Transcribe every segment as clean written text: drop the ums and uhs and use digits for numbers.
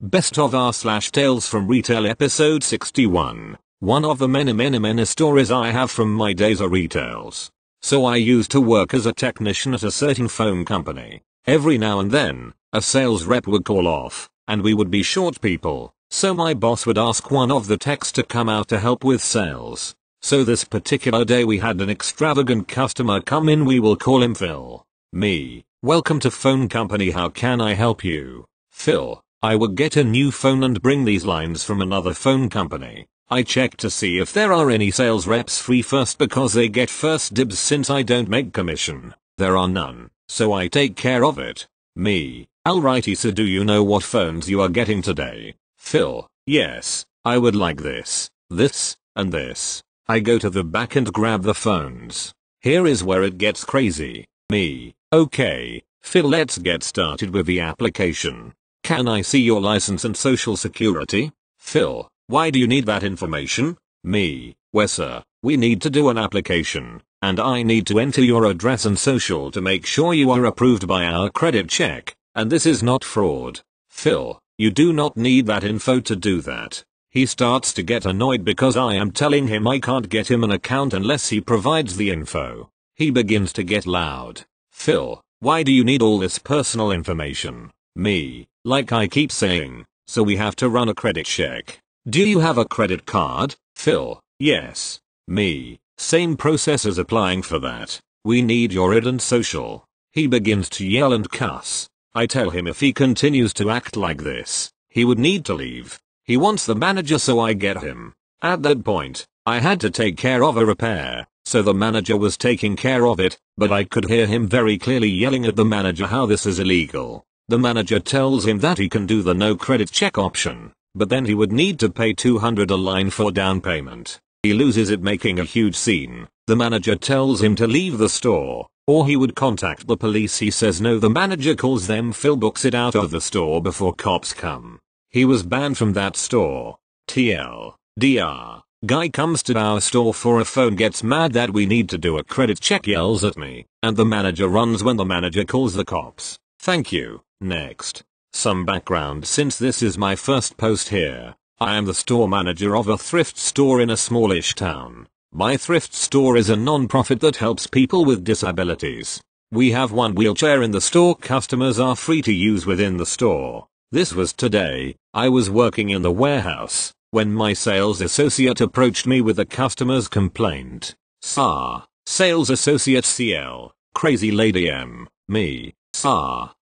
Best of R slash Tales from Retail episode 61. One of the many stories I have from my days at retails. So I used to work as a technician at a certain phone company. Every now and then, a sales rep would call off, and we would be short people, so my boss would ask one of the techs to come out to help with sales. So this particular day we had an extravagant customer come in. We will call him Phil. Me. Welcome to phone company, how can I help you? Phil. I would get a new phone and bring these lines from another phone company. I check to see if there are any sales reps free first because they get first dibs since I don't make commission. There are none, so I take care of it. Me. Alrighty, so do you know what phones you are getting today? Phil. Yes, I would like this, and this. I go to the back and grab the phones. Here is where it gets crazy. Me. Okay, Phil, let's get started with the application. Can I see your license and social security? Phil. Why do you need that information? Me. Well, sir, we need to do an application, and I need to enter your address and social to make sure you are approved by our credit check, and this is not fraud. Phil. You do not need that info to do that. He starts to get annoyed because I am telling him I can't get him an account unless he provides the info. He begins to get loud. Phil. Why do you need all this personal information? Me. Like I keep saying, so we have to run a credit check. Do you have a credit card? Phil. Yes. Me. Same process as applying for that. We need your ID and social. He begins to yell and cuss. I tell him if he continues to act like this, he would need to leave. He wants the manager, so I get him. At that point, I had to take care of a repair, so the manager was taking care of it, but I could hear him very clearly yelling at the manager how this is illegal. The manager tells him that he can do the no credit check option, but then he would need to pay $200 a line for down payment. He loses it, making a huge scene. The manager tells him to leave the store, or he would contact the police. He says no. The manager calls them. Phil books it out of the store before cops come. He was banned from that store. TLDR. Guy comes to our store for a phone, gets mad that we need to do a credit check, yells at me, and the manager runs when the manager calls the cops. Thank you. Next. Some background. Since this is my first post here, I am the store manager of a thrift store in a smallish town. My thrift store is a non-profit that helps people with disabilities. We have one wheelchair in the store. Customers are free to use within the store. This was today. I was working in the warehouse when my sales associate approached me with a customer's complaint. Sales associate CL. Crazy lady M. Me.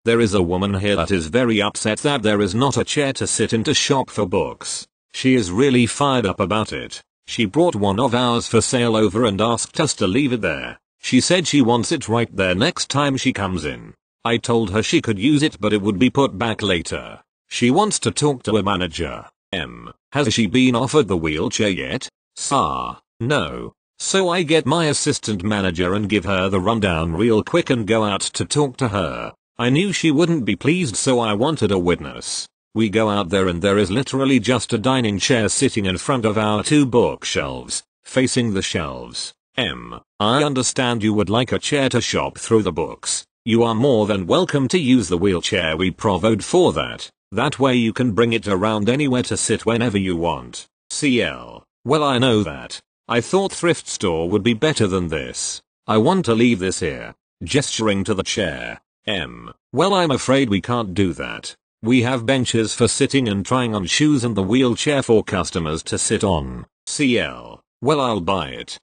There is a woman here that is very upset that there is not a chair to sit in to shop for books. She is really fired up about it. She brought one of ours for sale over and asked us to leave it there. She said she wants it right there next time she comes in. I told her she could use it, but it would be put back later. She wants to talk to a manager. Has she been offered the wheelchair yet? No. So I get my assistant manager and give her the rundown real quick and go out to talk to her. I knew she wouldn't be pleased, so I wanted a witness. We go out there and there is literally just a dining chair sitting in front of our two bookshelves, facing the shelves. I understand you would like a chair to shop through the books. You are more than welcome to use the wheelchair we provide for that. That way you can bring it around anywhere to sit whenever you want. CL. Well, I know that. I thought thrift store would be better than this. I want to leave this here. Gesturing to the chair. Well, I'm afraid we can't do that. We have benches for sitting and trying on shoes and the wheelchair for customers to sit on. CL. Well, I'll buy it.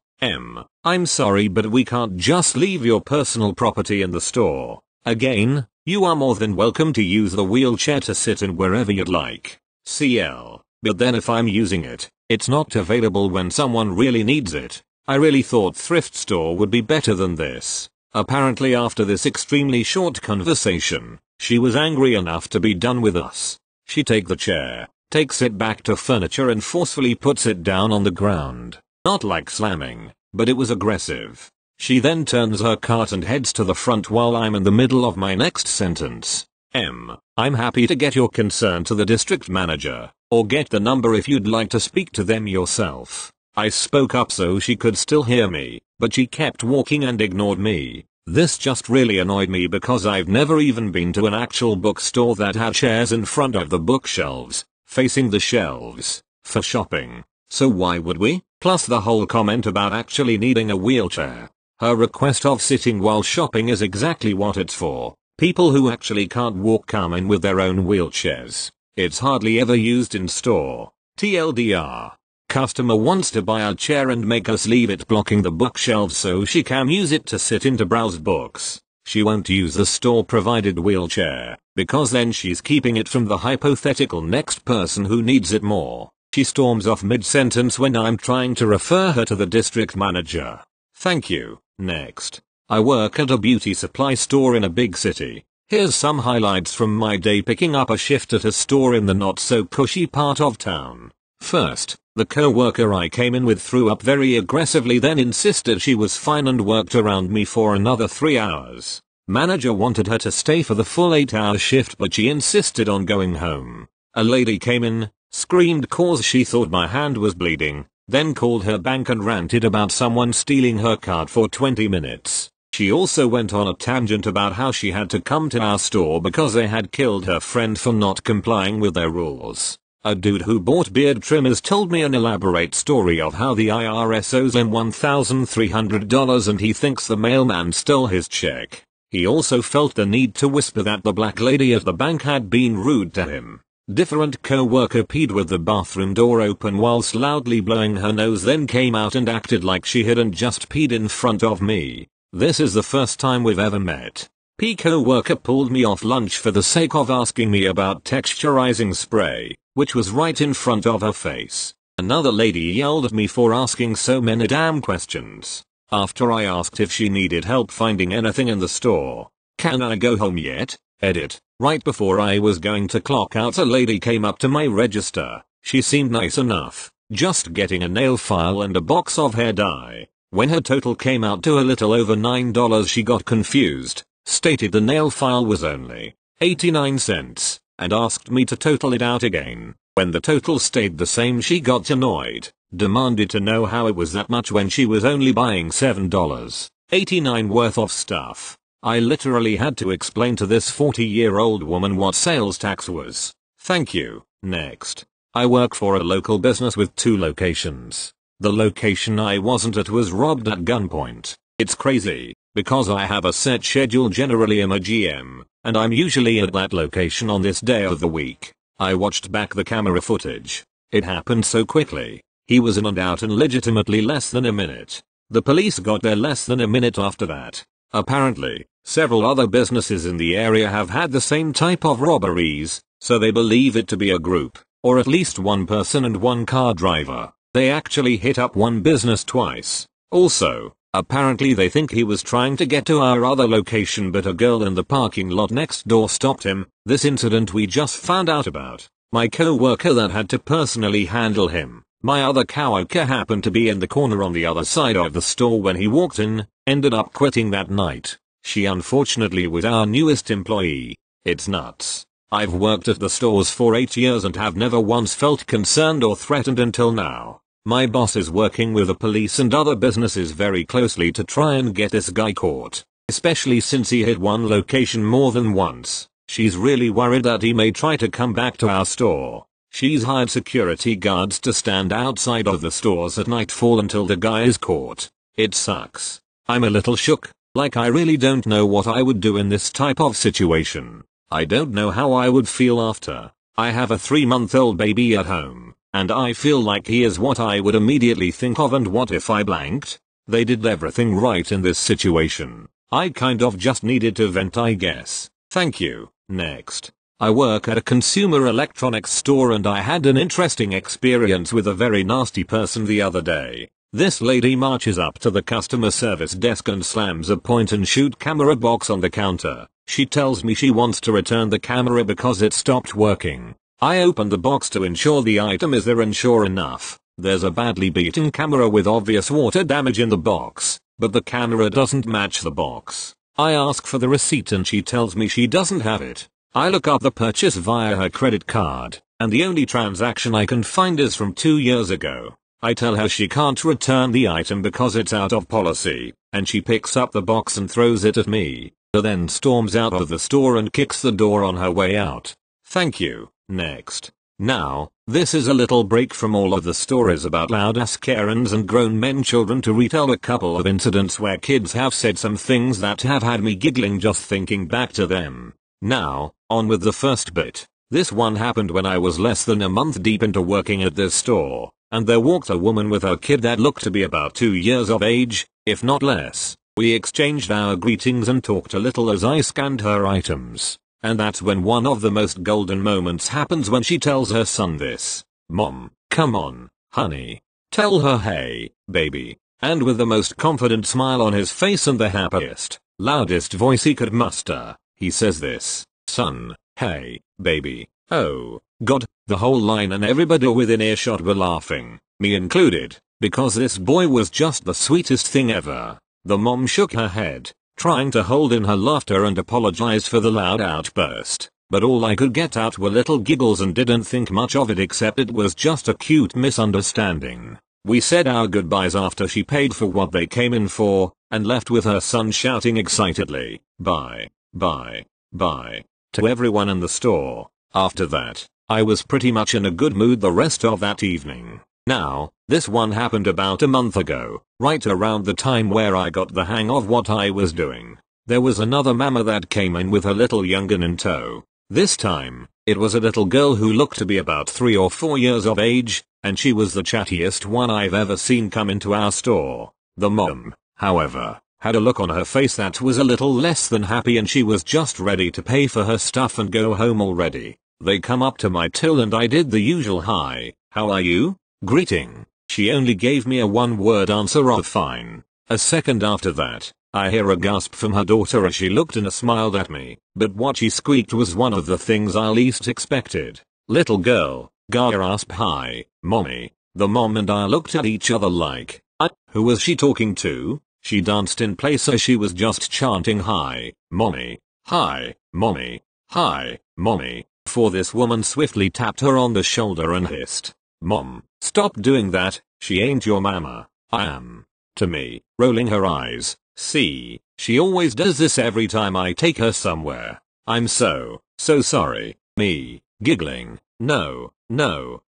I'm sorry, but we can't just leave your personal property in the store. Again, you are more than welcome to use the wheelchair to sit in wherever you'd like. CL. But then if I'm using it, it's not available when someone really needs it. I really thought thrift store would be better than this. Apparently after this extremely short conversation, she was angry enough to be done with us. She takes the chair, takes it back to furniture and forcefully puts it down on the ground. Not like slamming, but it was aggressive. She then turns her cart and heads to the front while I'm in the middle of my next sentence. I'm happy to get your concern to the district manager, or get the number if you'd like to speak to them yourself. I spoke up so she could still hear me, but she kept walking and ignored me. This just really annoyed me because I've never even been to an actual bookstore that had chairs in front of the bookshelves, facing the shelves, for shopping. So why would we? Plus the whole comment about actually needing a wheelchair. Her request of sitting while shopping is exactly what it's for. People who actually can't walk come in with their own wheelchairs. It's hardly ever used in store. TLDR. Customer wants to buy a chair and make us leave it blocking the bookshelves so she can use it to sit in to browse books. She won't use the store provided wheelchair, because then she's keeping it from the hypothetical next person who needs it more. She storms off mid-sentence when I'm trying to refer her to the district manager. Thank you. Next. I work at a beauty supply store in a big city. Here's some highlights from my day picking up a shift at a store in the not so cushy part of town. First, the co-worker I came in with threw up very aggressively, then insisted she was fine and worked around me for another 3 hours. Manager wanted her to stay for the full 8-hour shift but she insisted on going home. A lady came in, screamed cause she thought my hand was bleeding, then called her bank and ranted about someone stealing her card for 20 minutes. She also went on a tangent about how she had to come to our store because they had killed her friend for not complying with their rules. A dude who bought beard trimmers told me an elaborate story of how the IRS owes him $1,300 and he thinks the mailman stole his check. He also felt the need to whisper that the black lady at the bank had been rude to him. Different co-worker peed with the bathroom door open whilst loudly blowing her nose, then came out and acted like she hadn't just peed in front of me. This is the first time we've ever met. P co-worker pulled me off lunch for the sake of asking me about texturizing spray, which was right in front of her face. Another lady yelled at me for asking so many damn questions. After I asked if she needed help finding anything in the store. Can I go home yet? Edit. Right before I was going to clock out, a lady came up to my register. She seemed nice enough, just getting a nail file and a box of hair dye. When her total came out to a little over $9, she got confused, stated the nail file was only 89 cents, and asked me to total it out again. When the total stayed the same, she got annoyed, demanded to know how it was that much when she was only buying $7.89 worth of stuff. I literally had to explain to this 40-year-old woman what sales tax was. Thank you. Next. I work for a local business with 2 locations. The location I wasn't at was robbed at gunpoint. It's crazy, because I have a set schedule, generally I'm a GM, and I'm usually at that location on this day of the week. I watched back the camera footage. It happened so quickly. He was in and out in legitimately less than a minute. The police got there less than a minute after that. Apparently, several other businesses in the area have had the same type of robberies, so they believe it to be a group, or at least one person and one car driver. They actually hit up one business twice. Also, apparently they think he was trying to get to our other location but a girl in the parking lot next door stopped him. This incident we just found out about. My co-worker that had to personally handle him. My other co-worker happened to be in the corner on the other side of the store when he walked in, ended up quitting that night. She unfortunately was our newest employee. It's nuts. I've worked at the stores for 8 years and have never once felt concerned or threatened until now. My boss is working with the police and other businesses very closely to try and get this guy caught, especially since he hit one location more than once. She's really worried that he may try to come back to our store. She's hired security guards to stand outside of the stores at nightfall until the guy is caught. It sucks. I'm a little shook, like I really don't know what I would do in this type of situation. I don't know how I would feel after. I have a 3-month-old baby at home, and I feel like he is what I would immediately think of. And what if I blanked? They did everything right in this situation. I kind of just needed to vent, I guess. Thank you. Next. I work at a consumer electronics store and I had an interesting experience with a very nasty person the other day. This lady marches up to the customer service desk and slams a point and shoot camera box on the counter. She tells me she wants to return the camera because it stopped working. I open the box to ensure the item is there and sure enough, there's a badly beaten camera with obvious water damage in the box, but the camera doesn't match the box. I ask for the receipt and she tells me she doesn't have it. I look up the purchase via her credit card, and the only transaction I can find is from 2 years ago. I tell her she can't return the item because it's out of policy. and she picks up the box and throws it at me, then storms out of the store and kicks the door on her way out. Thank you. Next. Now, this is a little break from all of the stories about loud-ass Karens and grown men children to retell a couple of incidents where kids have said some things that have had me giggling just thinking back to them. Now, on with the first bit. This one happened when I was less than a month deep into working at this store, and there walked a woman with her kid that looked to be about 2 years of age, if not less. We exchanged our greetings and talked a little as I scanned her items. And that's when one of the most golden moments happens when she tells her son this. Mom, come on, honey. Tell her hey, baby. And with the most confident smile on his face and the happiest, loudest voice he could muster, he says this. Son, hey, baby. Oh, God, the whole line and everybody within earshot were laughing, me included, because this boy was just the sweetest thing ever. The mom shook her head, trying to hold in her laughter and apologize for the loud outburst, but all I could get out were little giggles and didn't think much of it except it was just a cute misunderstanding. We said our goodbyes after she paid for what they came in for, and left with her son shouting excitedly, bye, bye, bye, to everyone in the store. After that, I was pretty much in a good mood the rest of that evening. Now, this one happened about a month ago, right around the time where I got the hang of what I was doing. There was another mama that came in with her little young'un in tow. This time, it was a little girl who looked to be about 3 or 4 years of age, and she was the chattiest one I've ever seen come into our store. The mom, however, had a look on her face that was a little less than happy and she was just ready to pay for her stuff and go home already. They come up to my till and I did the usual hi, how are you? Greeting. She only gave me a one-word answer of fine. A second after that, I hear a gasp from her daughter as she looked and smiled at me, but what she squeaked was one of the things I least expected. Little girl, gasp hi, mommy. The mom and I looked at each other like, who was she talking to? She danced in place as she was just chanting hi, mommy, hi, mommy, hi, mommy, before this woman swiftly tapped her on the shoulder and hissed. Mom, stop doing that, she ain't your mama. I am. To me, rolling her eyes, see, she always does this every time I take her somewhere. I'm so sorry. Me, giggling, no,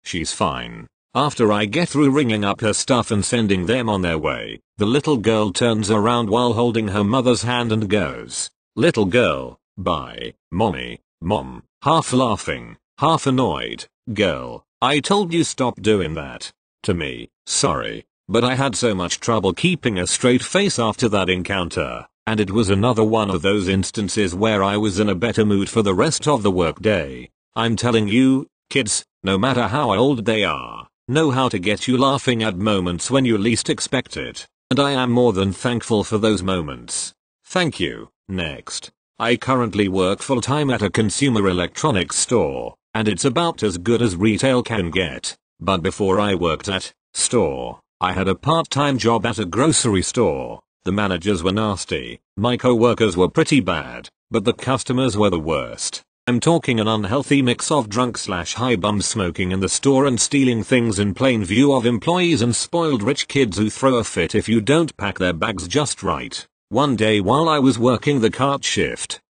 she's fine. After I get through ringing up her stuff and sending them on their way, the little girl turns around while holding her mother's hand and goes, little girl, bye, mommy, mom, half laughing, half annoyed, girl. I told you stop doing that. To me, sorry, but I had so much trouble keeping a straight face after that encounter, and it was another one of those instances where I was in a better mood for the rest of the workday. I'm telling you, kids, no matter how old they are, know how to get you laughing at moments when you least expect it, and I am more than thankful for those moments. Thank you. Next. I currently work full-time at a consumer electronics store, and it's about as good as retail can get. But before I worked at store, I had a part-time job at a grocery store. The managers were nasty, my co-workers were pretty bad, but the customers were the worst. I'm talking an unhealthy mix of drunk/high bums smoking in the store and stealing things in plain view of employees and spoiled rich kids who throw a fit if you don't pack their bags just right. One day while I was working the cart shift,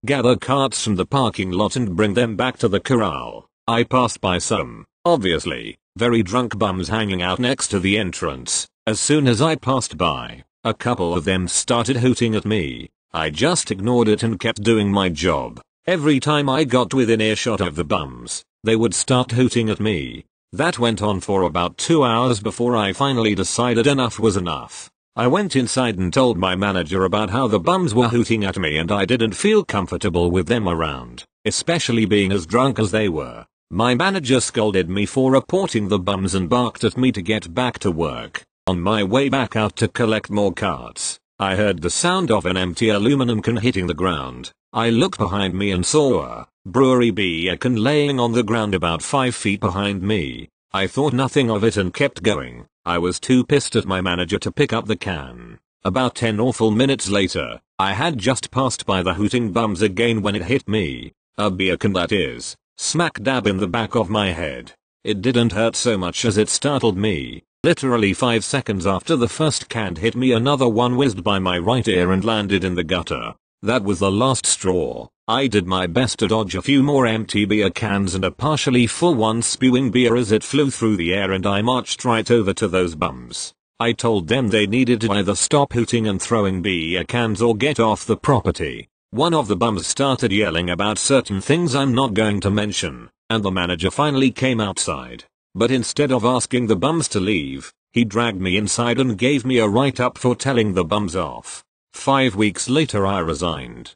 gather carts from the parking lot and bring them back to the corral, I passed by some, obviously, very drunk bums hanging out next to the entrance. As soon as I passed by, a couple of them started hooting at me. I just ignored it and kept doing my job. Every time I got within earshot of the bums, they would start hooting at me. That went on for about 2 hours before I finally decided enough was enough. I went inside and told my manager about how the bums were hooting at me and I didn't feel comfortable with them around, especially being as drunk as they were. My manager scolded me for reporting the bums and barked at me to get back to work. On my way back out to collect more carts, I heard the sound of an empty aluminum can hitting the ground. I looked behind me and saw a brewery beer can laying on the ground about 5 feet behind me. I thought nothing of it and kept going. I was too pissed at my manager to pick up the can. About 10 awful minutes later, I had just passed by the hooting bums again when it hit me. A beer can, that is, smack dab in the back of my head. It didn't hurt so much as it startled me. Literally 5 seconds after the first can hit me, another one whizzed by my right ear and landed in the gutter. That was the last straw. I did my best to dodge a few more empty beer cans and a partially full one spewing beer as it flew through the air, and I marched right over to those bums. I told them they needed to either stop hooting and throwing beer cans or get off the property. One of the bums started yelling about certain things I'm not going to mention, and the manager finally came outside. But instead of asking the bums to leave, he dragged me inside and gave me a write-up for telling the bums off. 5 weeks later I resigned.